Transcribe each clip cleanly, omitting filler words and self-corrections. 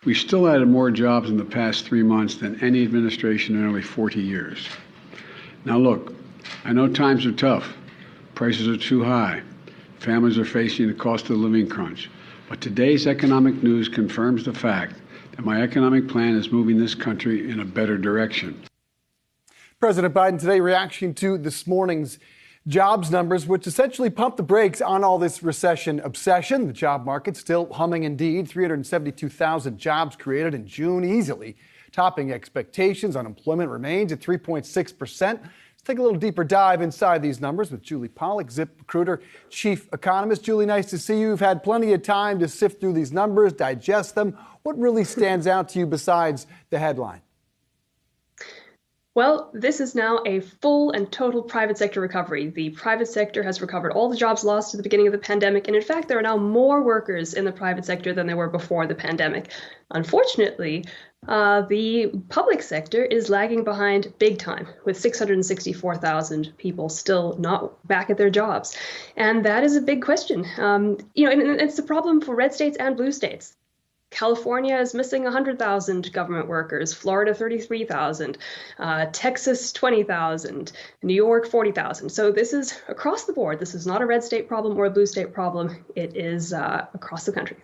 we still added more jobs in the past 3 months than any administration in nearly 40 years. Now look, I know times are tough. Prices are too high. Families are facing the cost of the living crunch. But today's economic news confirms the fact that my economic plan is moving this country in a better direction. President Biden today reacting to this morning's jobs numbers, which essentially pumped the brakes on all this recession obsession. The job market still humming indeed. 372,000 jobs created in June, easily topping expectations. Unemployment remains at 3.6%. Let's take a little deeper dive inside these numbers with Julie Pollak, ZipRecruiter chief economist. Julie, nice to see you. You've had plenty of time to sift through these numbers, digest them. What really stands out to you besides the headline? Well, this is now a full and total private sector recovery. The private sector has recovered all the jobs lost at the beginning of the pandemic. And in fact, there are now more workers in the private sector than there were before the pandemic. Unfortunately, the public sector is lagging behind big time, with 664,000 people still not back at their jobs. And that is a big question. And it's a problem for red states and blue states. California is missing 100,000 government workers, Florida 33,000, Texas 20,000, New York 40,000. So this is across the board. This is not a red state problem or a blue state problem. It is across the country.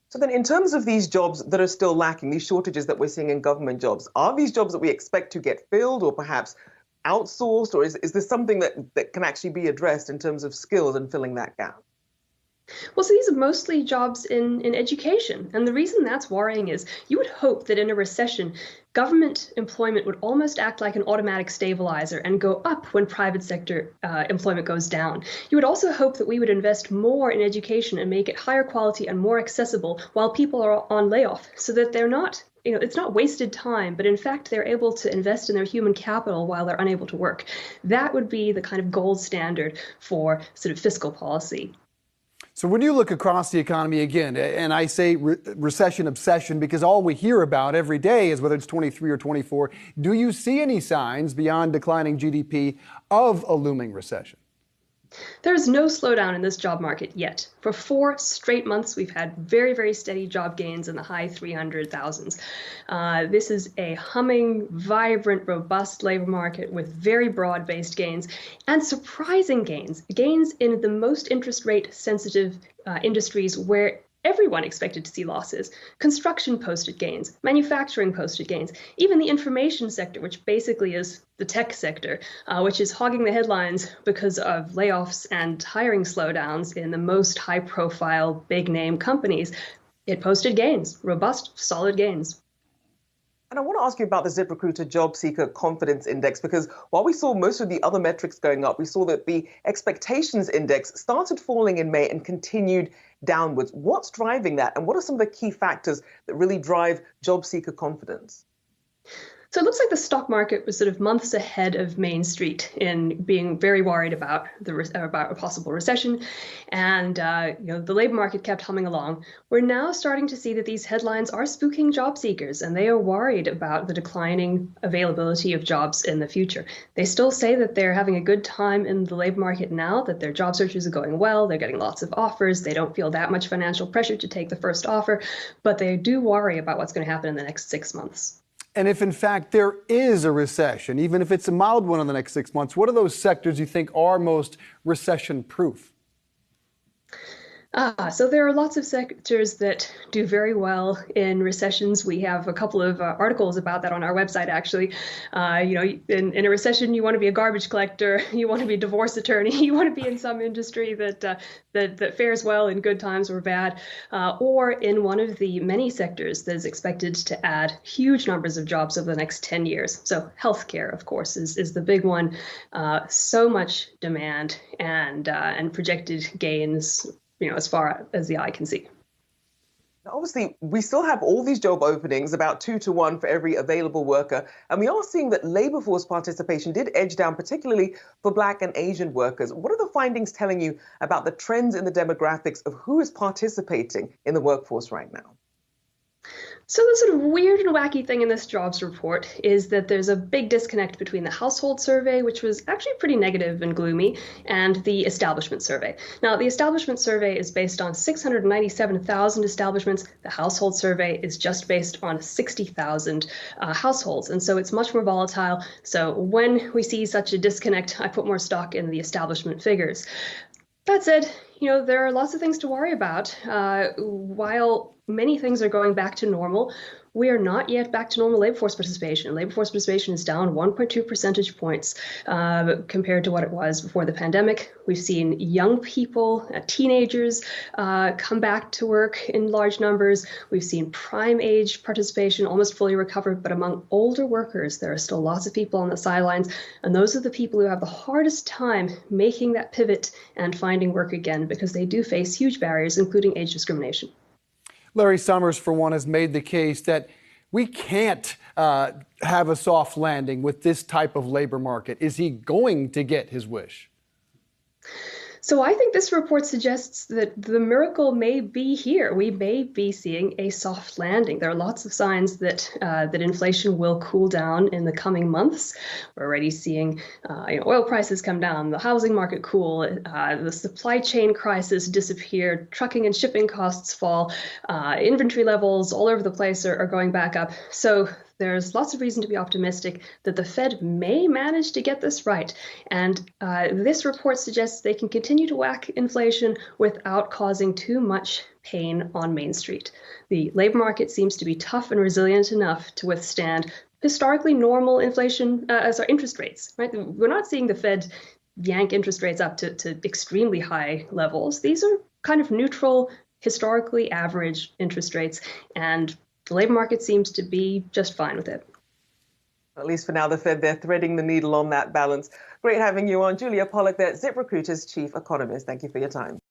So then in terms of these jobs that are still lacking, these shortages that we're seeing in government jobs, are these jobs that we expect to get filled or perhaps outsourced, or is this something that can actually be addressed in terms of skills and filling that gap? Well, so these are mostly jobs in education. And the reason that's worrying is you would hope that in a recession, government employment would almost act like an automatic stabilizer and go up when private sector employment goes down. You would also hope that we would invest more in education and make it higher quality and more accessible while people are on layoff, so that they're not, it's not wasted time, but in fact, they're able to invest in their human capital while they're unable to work. That would be the kind of gold standard for sort of fiscal policy. So when you look across the economy again, and I say recession obsession because all we hear about every day is whether it's 23 or 24, do you see any signs beyond declining GDP of a looming recession? There's no slowdown in this job market yet. For 4 straight months, we've had very, very steady job gains in the high 300,000s. This is a humming, vibrant, robust labor market with very broad-based gains and surprising gains in the most interest rate sensitive industries where everyone expected to see losses. Construction posted gains, manufacturing posted gains, even the information sector, which basically is the tech sector, which is hogging the headlines because of layoffs and hiring slowdowns in the most high-profile, big-name companies. It posted gains, robust, solid gains. And I want to ask you about the ZipRecruiter Job Seeker Confidence Index, because while we saw most of the other metrics going up, we saw that the expectations index started falling in May and continued downwards. What's driving that? And what are some of the key factors that really drive job seeker confidence? So it looks like the stock market was sort of months ahead of Main Street in being very worried about a possible recession, and the labor market kept humming along. We're now starting to see that these headlines are spooking job seekers, and they are worried about the declining availability of jobs in the future. They still say that they're having a good time in the labor market now, that their job searches are going well, they're getting lots of offers, they don't feel that much financial pressure to take the first offer, but they do worry about what's going to happen in the next 6 months. And if, in fact, there is a recession, even if it's a mild one in the next 6 months, what are those sectors you think are most recession-proof? So there are lots of sectors that do very well in recessions. We have a couple of articles about that on our website, actually. In a recession, you want to be a garbage collector, you want to be a divorce attorney, you want to be in some industry that fares well in good times or bad, or in one of the many sectors that is expected to add huge numbers of jobs over the next 10 years. So healthcare, of course, is the big one. So much demand and projected gains, as far as the eye can see. Now, obviously, we still have all these job openings, about 2 to 1 for every available worker. And we are seeing that labor force participation did edge down, particularly for Black and Asian workers. What are the findings telling you about the trends in the demographics of who is participating in the workforce right now? So the sort of weird and wacky thing in this jobs report is that there's a big disconnect between the household survey, which was actually pretty negative and gloomy, and the establishment survey. Now, the establishment survey is based on 697,000 establishments. The household survey is just based on 60,000 households, and so it's much more volatile. So when we see such a disconnect, I put more stock in the establishment figures. That said, there are lots of things to worry about. While many things are going back to normal, we are not yet back to normal labor force participation. Labor force participation is down 1.2 percentage points compared to what it was before the pandemic. We've seen young people, teenagers, come back to work in large numbers. We've seen prime age participation almost fully recovered, but among older workers, there are still lots of people on the sidelines, and those are the people who have the hardest time making that pivot and finding work again because they do face huge barriers, including age discrimination. Larry Summers, for one, has made the case that we can't have a soft landing with this type of labor market. Is he going to get his wish? So I think this report suggests that the miracle may be here. We may be seeing a soft landing. There are lots of signs that that inflation will cool down in the coming months. We're already seeing oil prices come down, the housing market cool, the supply chain crisis disappear, trucking and shipping costs fall, inventory levels all over the place are going back up. So there's lots of reason to be optimistic that the Fed may manage to get this right. And this report suggests they can continue to whack inflation without causing too much pain on Main Street. The labor market seems to be tough and resilient enough to withstand historically normal interest rates. Right? We're not seeing the Fed yank interest rates up to extremely high levels. These are kind of neutral, historically average interest rates, and the labor market seems to be just fine with it. At least for now, the Fed, they're threading the needle on that balance. Great having you on. Julia Pollak, there, ZipRecruiter's chief economist. Thank you for your time.